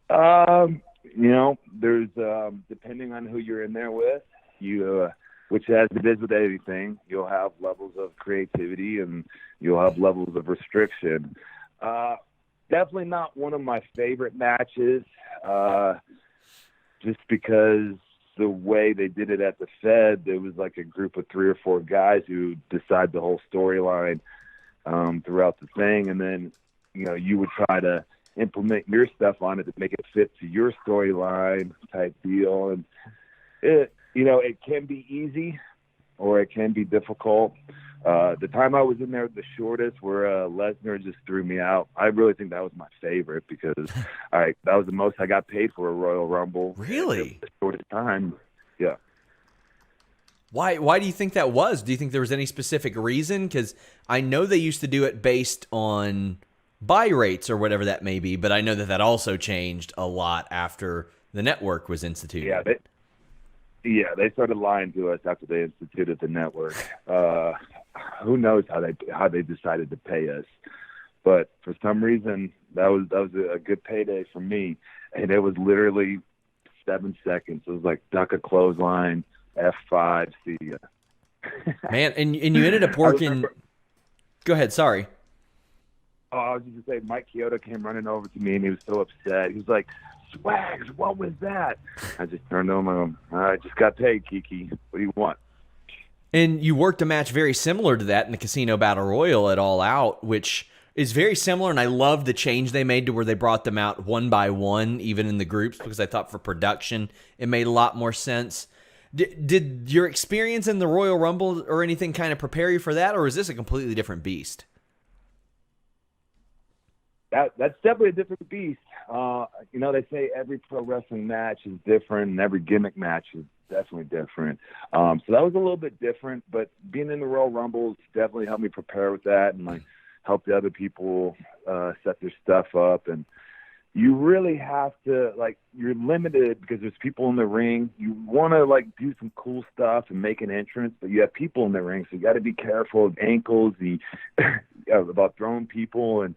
There's depending on who you're in there with, which as it is with anything, you'll have levels of creativity and you'll have levels of restriction. Definitely not one of my favorite matches, just because the way they did it at the Fed, there was like a group of 3 or 4 guys who decide the whole storyline throughout the thing, and then you would try to implement your stuff on it to make it fit to your storyline type deal. And it can be easy or it can be difficult. The time I was in there the shortest, where Lesnar just threw me out, I really think that was my favorite because that was the most I got paid for a Royal Rumble. Really? The shortest time. Yeah. Why do you think that was? Do you think there was any specific reason? Because I know they used to do it based on buy rates or whatever that may be, but I know that also changed a lot after the network was instituted. Yeah, they started lying to us after they instituted the network. Who knows how they decided to pay us? But for some reason, that was a good payday for me, and it was literally 7 seconds. It was like duck a clothesline, F5, see ya. Man, and you ended up working. Go ahead. Sorry. Oh, I was just going to say, Mike Chioda came running over to me, and he was so upset. He was like, "Swags, what was that?" I just turned to him and I just got paid, Kiki. What do you want? And you worked a match very similar to that in the Casino Battle Royal at All Out, which is very similar, and I love the change they made to where they brought them out one by one, even in the groups, because I thought for production it made a lot more sense. Did your experience in the Royal Rumble or anything kind of prepare you for that, or is this a completely different beast? That's definitely a different beast. They say every pro wrestling match is different, and every gimmick match is definitely different. So that was a little bit different, but being in the Royal Rumbles definitely helped me prepare with that and help the other people set their stuff up. And you really have to you're limited because there's people in the ring. You want to do some cool stuff and make an entrance, but you have people in the ring, so you got to be careful of ankles, about throwing people and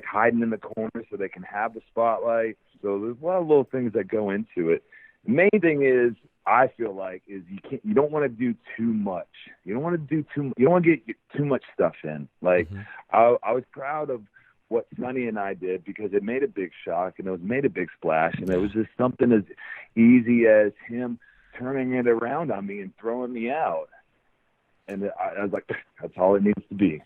hiding in the corner so they can have the spotlight. So there's a lot of little things that go into it. The main thing is, I feel you don't want to do too much. You don't want to get too much stuff in. I was proud of what Sonny and I did because it made a big shock and it made a big splash, and it was just something as easy as him turning it around on me and throwing me out. And I was like, that's all it needs to be.